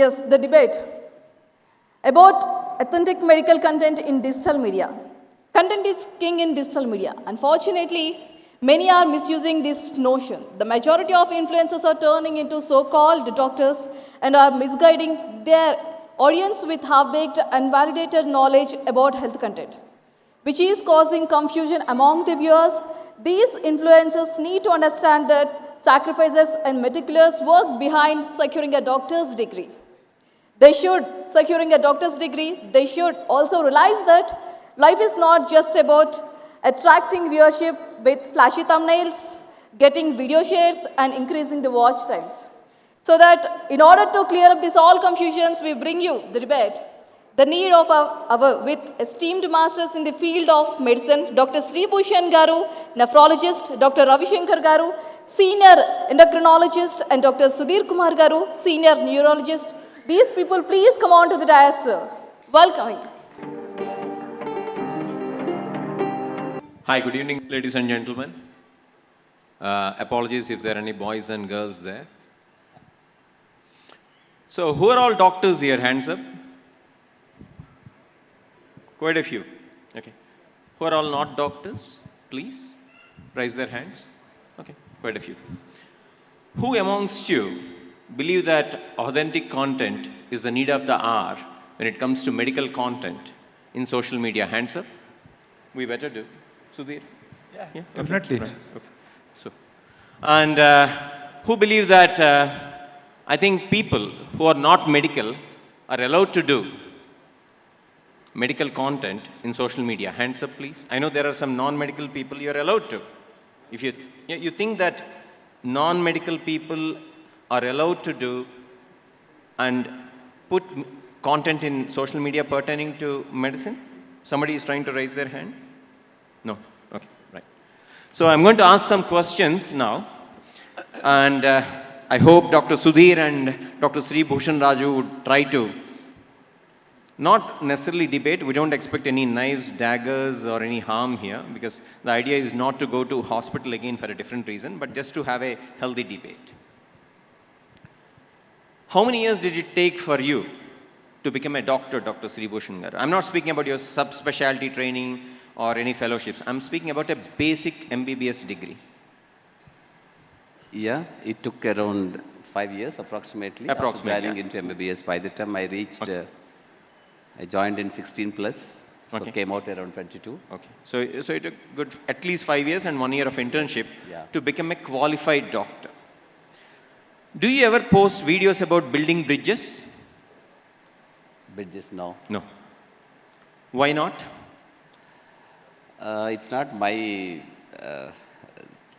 Yes, the debate about authentic medical content in digital media. Content is king in digital media. Unfortunately, many are misusing this notion. The majority of influencers are turning into so-called doctors and are misguiding their audience with half-baked, unvalidated knowledge about health content, which is causing confusion among the viewers. These influencers need to understand that sacrifices and meticulous work behind securing a doctor's degree. Securing a doctor's degree, they should also realize that life is not just about attracting viewership with flashy thumbnails, getting video shares, and increasing the watch times. So that in order to clear up these all confusions, we bring you the debate, the need of our with esteemed masters in the field of medicine, Dr. Sri Bhushan Garu, nephrologist, Dr. Ravi Shankar Garu, senior endocrinologist, and Dr. Sudhir Kumar Garu, senior neurologist. These people, please come on to the dais. Welcoming. Hi, good evening, ladies and gentlemen. Apologies if there are any boys and girls there. So, who are all doctors here? Hands up. Quite a few. Okay. Who are all not doctors? Please raise their hands. Okay, quite a few. Who amongst you believe that authentic content is the need of the hour when it comes to medical content in social media? Hands up. We better do. Sudhir? Yeah, Okay. definitely. Right. Okay. So, and who believe that I think people who are not medical are allowed to do medical content in social media? Hands up, please. I know there are some non-medical people you're allowed to. If you think that non-medical people are allowed to do and put content in social media pertaining to medicine? Somebody is trying to raise their hand? No? Okay, right. So I'm going to ask some questions now. And I hope Dr. Sudhir and Dr. Sri Bhushan Raju would try to not necessarily debate. We don't expect any knives, daggers, or any harm here, because the idea is not to go to hospital again for a different reason, but just to have a healthy debate. How many years did it take for you to become a doctor, Dr. Sri Bhushan Garu? I'm not speaking about your subspecialty training or any fellowships. I'm speaking about a basic MBBS degree. Yeah, it took around 5 years approximately. Approximately, After joining yeah. into MBBS. By the time I reached, Okay. I joined in 16 plus, so Okay. came out around 22. Okay. So it took good at least 5 years and 1 year of internship Yeah. to become a qualified doctor. Do you ever post videos about building bridges? Bridges, no. No. Why not? It's not my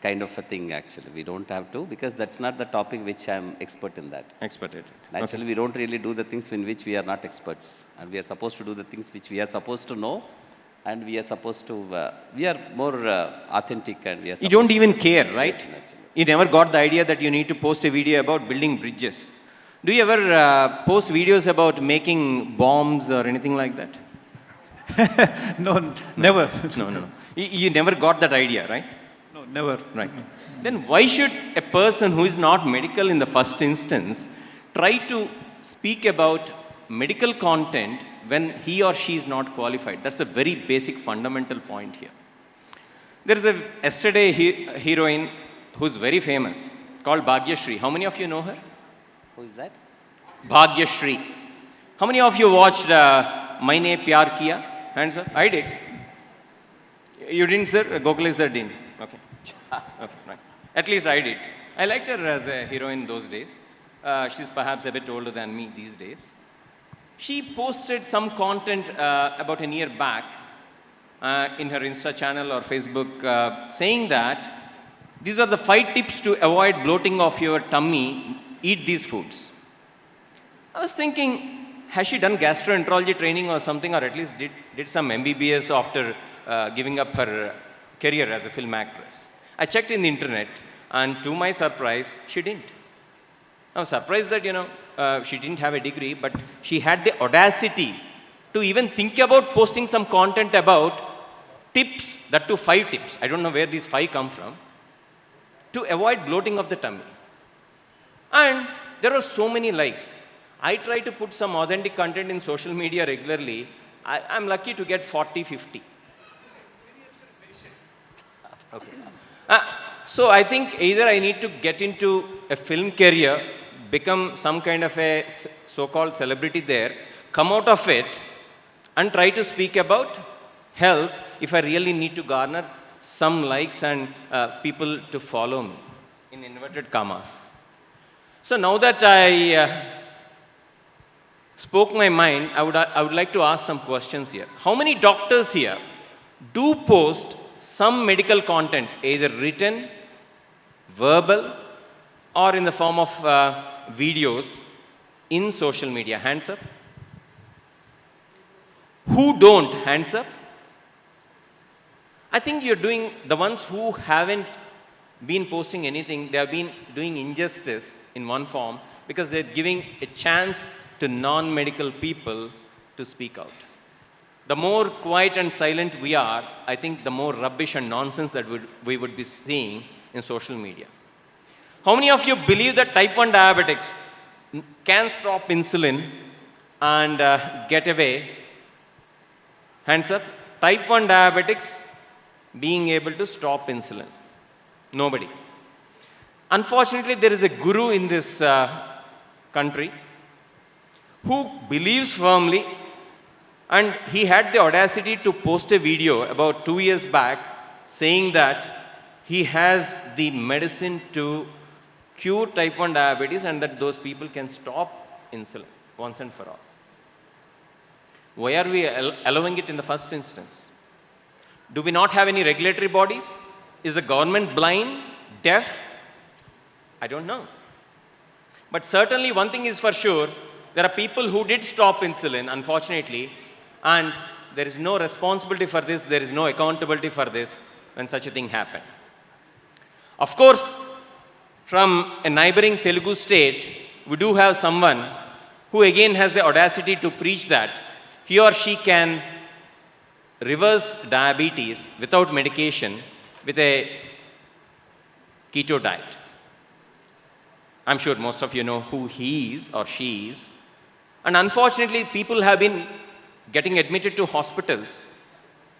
kind of a thing actually. We don't have to, because that's not the topic which I'm expert in that. Expert at it. Naturally, we don't really do the things in which we are not experts. And we are supposed to do the things which we are supposed to know. And we are supposed to, we are more authentic, and we are You don't supposed even to- care, right? Yes, naturally. You never got the idea that you need to post a video about building bridges. Do you ever post videos about making bombs or anything like that? No, never. No. You never got that idea, right? No, never. Right. Then why should a person who is not medical in the first instance try to speak about medical content when he or she is not qualified? That's a very basic fundamental point here. There is a yesterday heroine who's very famous called Bhagyashri. How many of you know her? Who is that? Bhagyashri. How many of you watched Maine Pyar Kiya? Hands up. I did. You didn't, sir? Gokhale sir didn't. Okay. Okay, right. At least I did. I liked her as a heroine those days. She's perhaps a bit older than me these days. She posted some content about a year back in her Insta channel or Facebook saying that these are the 5 tips to avoid bloating of your tummy. Eat these foods. I was thinking, has she done gastroenterology training or something, or at least did some MBBS after giving up her career as a film actress? I checked in the internet, and to my surprise, she didn't. I was surprised that, she didn't have a degree, but she had the audacity to even think about posting some content about tips, that too 5 tips. I don't know where these 5 come from, to avoid bloating of the tummy. And there were so many likes. I try to put some authentic content in social media regularly. I'm lucky to get 40, 50. Okay. So I think either I need to get into a film career, become some kind of a so-called celebrity there, come out of it, and try to speak about health if I really need to garner some likes and people to follow me, in inverted commas. So now that I spoke my mind, I would like to ask some questions here. How many doctors here do post some medical content, either written, verbal, or in the form of videos in social media? Hands up. Who don't? Hands up. I think you're doing, the ones who haven't been posting anything, they have been doing injustice in one form, because they're giving a chance to non-medical people to speak out. The more quiet and silent we are, I think the more rubbish and nonsense that we would be seeing in social media. How many of you believe that type 1 diabetics can stop insulin and get away? Hands up. Type 1 diabetics being able to stop insulin. Nobody. Unfortunately, there is a guru in this country who believes firmly, and he had the audacity to post a video about 2 years back saying that he has the medicine to cure type 1 diabetes and that those people can stop insulin once and for all. Why are we allowing it in the first instance? Do we not have any regulatory bodies? Is the government blind, deaf? I don't know. But certainly one thing is for sure, there are people who did stop insulin, unfortunately, and there is no responsibility for this, there is no accountability for this when such a thing happened. Of course, from a neighboring Telugu state, we do have someone who again has the audacity to preach that he or she can reverse diabetes without medication with a keto diet. I'm sure most of you know who he is or she is. And unfortunately, people have been getting admitted to hospitals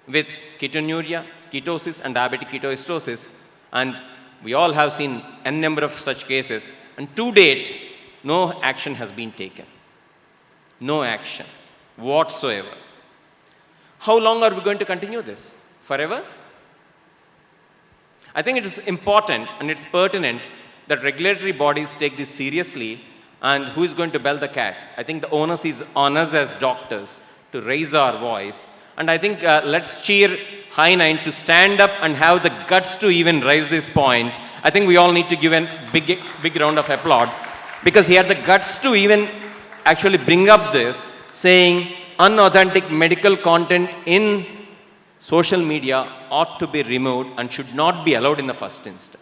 with ketonuria, ketosis, and diabetic ketoacidosis. And we all have seen n number of such cases. And to date, no action has been taken. No action whatsoever. How long are we going to continue this? Forever? I think it is important and it's pertinent that regulatory bodies take this seriously, and who is going to bell the cat? I think the onus is on us as doctors to raise our voice, and I think let's cheer High Nine to stand up and have the guts to even raise this point. I think we all need to give a big round of applause, because he had the guts to even actually bring up this, saying unauthentic medical content in social media ought to be removed and should not be allowed in the first instance.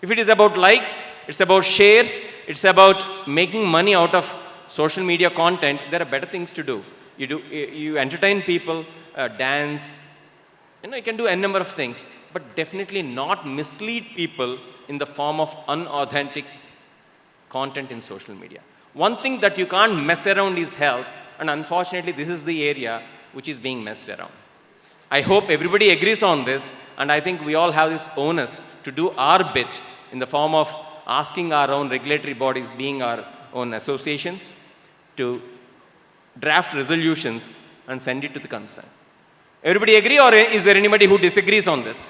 If it is about likes, it's about shares, it's about making money out of social media content, there are better things to do. You entertain people, dance, you can do n number of things, but definitely not mislead people in the form of unauthentic content in social media. One thing that you can't mess around is health, and unfortunately this is the area which is being messed around. I hope everybody agrees on this, and I think we all have this onus to do our bit in the form of asking our own regulatory bodies, being our own associations, to draft resolutions and send it to the concern. Everybody agree, or is there anybody who disagrees on this?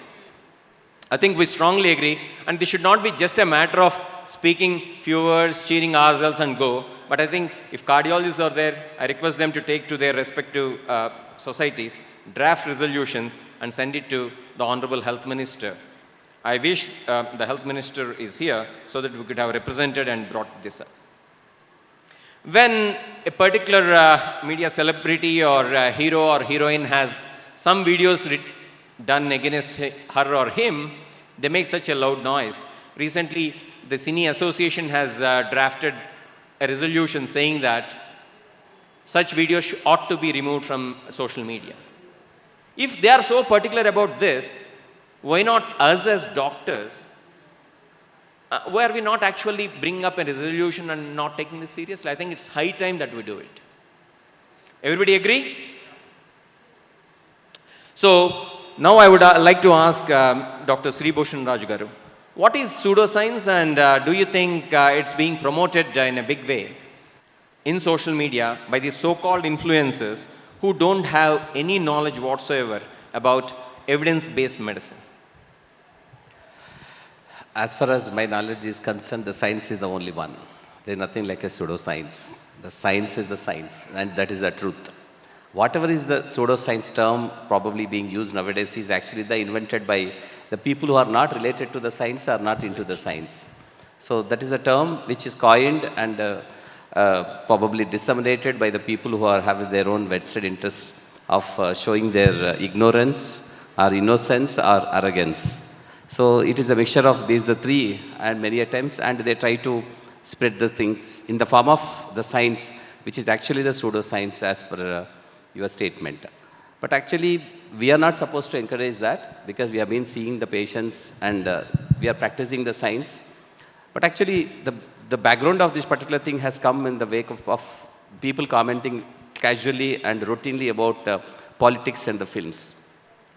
I think we strongly agree, and this should not be just a matter of speaking few words, cheering ourselves and go, but I think if cardiologists are there, I request them to take to their respective societies, draft resolutions and send it to the Honorable Health Minister. I wish the Health Minister is here so that we could have represented and brought this up. When a particular media celebrity or hero or heroine has some videos done against her or him, they make such a loud noise. Recently, the Cine Association has drafted a resolution saying that such videos ought to be removed from social media. If they are so particular about this, why not us as doctors where we not actually bring up a resolution and not taking this seriously. I think it's high time that we do it. Everybody agree? So now I would like to ask Dr. Sri Bhushan Raj Garu, what is pseudoscience, and do you think it's being promoted in a big way in social media by these so-called influencers who don't have any knowledge whatsoever about evidence-based medicine? As far as my knowledge is concerned, the science is the only one. There's nothing like a pseudoscience. The science is the science, and that is the truth. Whatever is the pseudoscience term probably being used nowadays is actually invented by the people who are not related to the science, are not into the science. So that is a term which is coined and probably disseminated by the people who are having their own vested interest of showing their ignorance or innocence or arrogance. So it is a mixture of these the three and many attempts, and they try to spread the things in the form of the science, which is actually the pseudoscience as per your statement. But actually, we are not supposed to encourage that, because we have been seeing the patients and we are practicing the science. But actually, the background of this particular thing has come in the wake of people commenting casually and routinely about politics and the films.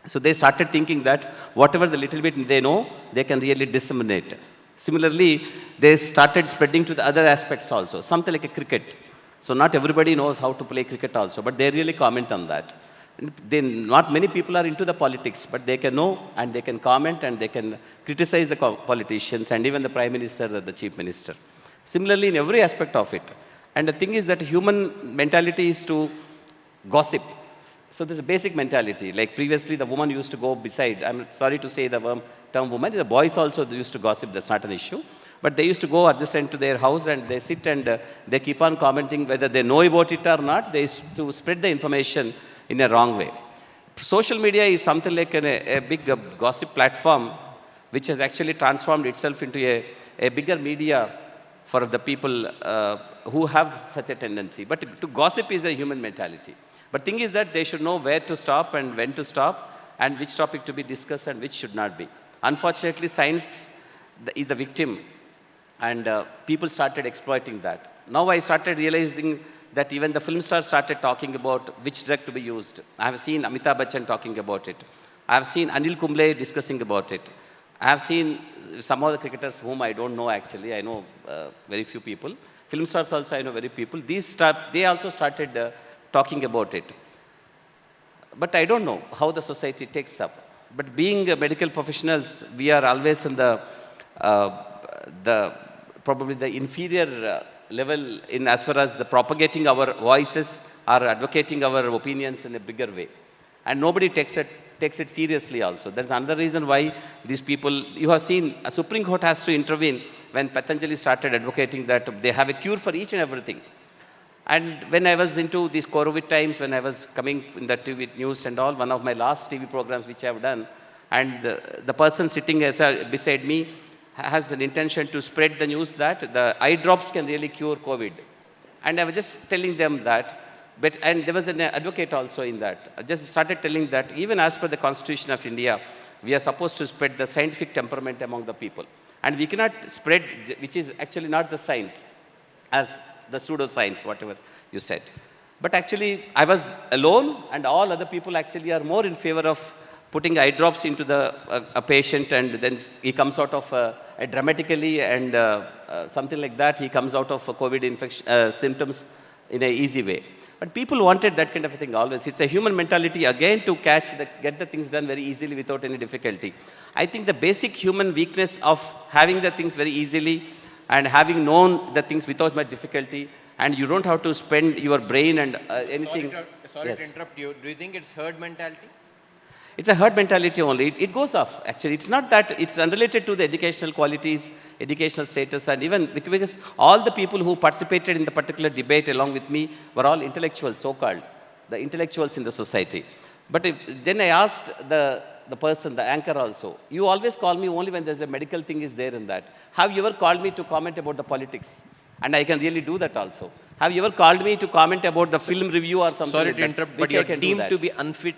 So they started thinking that whatever the little bit they know, they can really disseminate. Similarly, they started spreading to the other aspects also, something like a cricket. So not everybody knows how to play cricket also, but they really comment on that. Not many people are into the politics, but they can know and they can comment and they can criticize the politicians and even the Prime Minister or the Chief Minister. Similarly, in every aspect of it. And the thing is that human mentality is to gossip. So there's a basic mentality. Like previously, the woman used to go beside. I'm sorry to say the term woman. The boys also used to gossip. That's not an issue. But they used to go adjacent to their house and they sit and they keep on commenting whether they know about it or not. They used to spread the information in a wrong way. Social media is something like a big gossip platform which has actually transformed itself into a bigger media for the people who have such a tendency. But to gossip is a human mentality. But thing is that they should know where to stop and when to stop and which topic to be discussed and which should not be. Unfortunately, science is the victim, and people started exploiting that. Now I started realizing that even the film stars started talking about which drug to be used. I have seen Amitabh Bachchan talking about it. I have seen Anil Kumble discussing about it. I have seen some of the cricketers whom I don't know actually. I know very few people. Film stars also I know very people. They also started talking about it. But I don't know how the society takes up. But being medical professionals, we are always in probably the inferior level in as far as the propagating our voices or advocating our opinions in a bigger way. And nobody takes it seriously also. There's another reason why these people, you have seen, a Supreme Court has to intervene when Patanjali started advocating that they have a cure for each and everything. And when I was into these COVID times, when I was coming in the TV news and all, one of my last TV programs which I have done, and the person sitting beside me has an intention to spread the news that the eye drops can really cure COVID. And I was just telling them that, and there was an advocate also in that. I just started telling that even as per the Constitution of India, we are supposed to spread the scientific temperament among the people. And we cannot spread, which is actually not the science, as the pseudoscience, whatever you said. But actually, I was alone, and all other people actually are more in favor of putting eye drops into a patient, and then he comes out of dramatically and something like that, he comes out of COVID infection symptoms in an easy way. But people wanted that kind of a thing always. It's a human mentality, again, to get the things done very easily without any difficulty. I think the basic human weakness of having the things very easily and having known the things without much difficulty, and you don't have to spend your brain and anything. Sorry Yes. to interrupt you. Do you think it's herd mentality? It's a herd mentality only. It goes off, actually. It's not that, it's unrelated to the educational qualities, educational status, and even because all the people who participated in the particular debate along with me were all intellectuals, so-called, the intellectuals in the society. But then I asked the person, the anchor also, you always call me only when there's a medical thing is there in that. Have you ever called me to comment about the politics? And I can really do that also. Have you ever called me to comment about the film review or something Sorry like to that, interrupt, which but you're I can do deemed that. to be unfit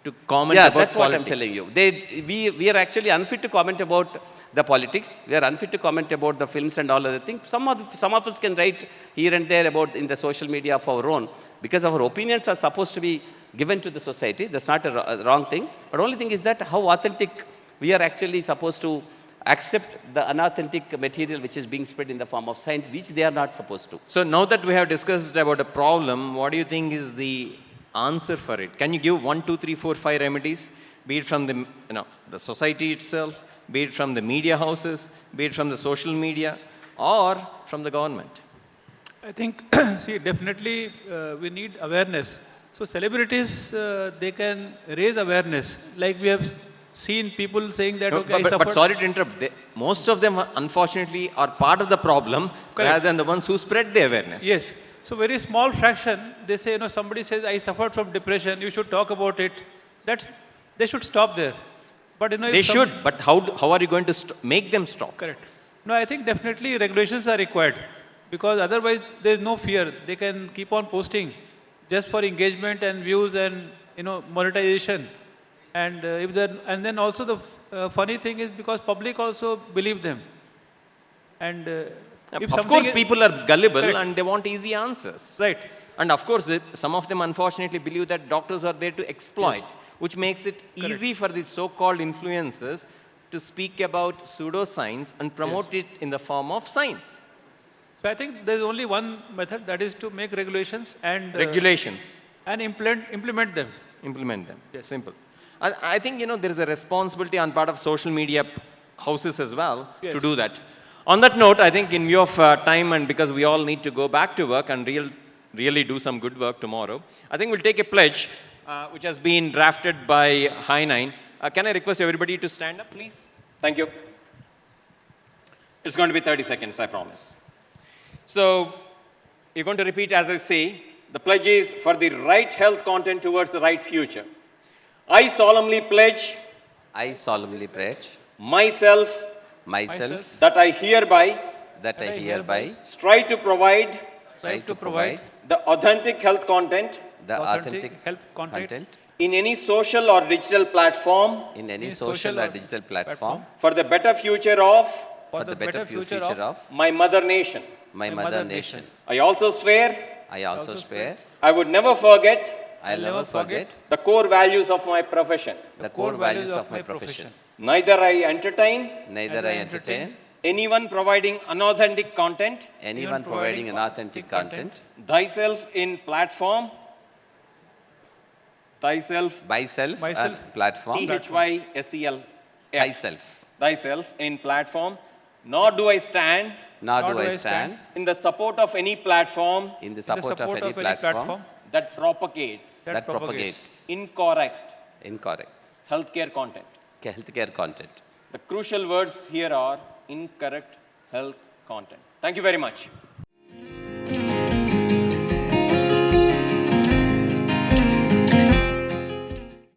to comment Yeah, about that's what I'm politics. telling you. We are actually unfit to comment about the politics. We are unfit to comment about the films and all other things. Some of us can write here and there about in the social media of our own, because our opinions are supposed to be given to the society. That's not a wrong thing. But only thing is that how authentic we are actually supposed to accept the unauthentic material which is being spread in the form of science, which they are not supposed to. So now that we have discussed about a problem, what do you think is the answer for it? Can you give 1, 2, 3, 4, 5 remedies, be it from the society itself, be it from the media houses, be it from the social media, or from the government? I think, see, definitely we need awareness. So celebrities, they can raise awareness. Like we have seen people saying that, No, okay, I but suffered. sorry to interrupt. Most of them, unfortunately, are part of the problem rather than the ones who spread the awareness. Yes. So very small fraction, they say, somebody says, I suffered from depression, you should talk about it. They should stop there. But, They if should, but how are you going to make them stop? Correct. No, I think definitely regulations are required, because otherwise there is no fear. They can keep on posting just for engagement and views and, monetization. And and then also the funny thing is, because public also believe them. And if Of something course, is- people are gullible Correct. and they want easy answers. Right. And of course, some of them unfortunately believe that doctors are there to exploit, which makes it easy for the so-called influencers to speak about pseudoscience and promote it in the form of science. So I think there is only one method, that is to make regulations and Regulations, and implement them. implement them. Yes. Simple. I think, there is a responsibility on part of social media houses as well to Yes. do that. On that note, I think in view of time and because we all need to go back to work and really do some good work tomorrow, I think we'll take a pledge which has been drafted by High Nine. Can I request everybody to stand up, please? Thank you. It's going to be 30 seconds, I promise. So, you're going to repeat as I say. The pledge is for the right health content towards the right future. I solemnly pledge I solemnly pledge myself myself that I hereby that I hereby strive to provide strive to provide the authentic health content the Authentic authentic health content content in any social or digital platform in any Any social social or or digital platform for the better future of for the better future of my mother nation. my mother nation. I also swear I also swear I would never forget I'll never forget the core values of my profession. the core values of my profession. Neither I entertain Neither I entertain anyone providing unauthentic content, anyone providing an authentic content, thyself in platform, thyself, myself Myself. and platform, THYSEL, thyself. thyself in platform, nor do I stand Nor do I stand in the support of any platform in the support of any platform that propagates that propagates incorrect incorrect healthcare content. healthcare content. The crucial words here are incorrect health content. Thank you very much.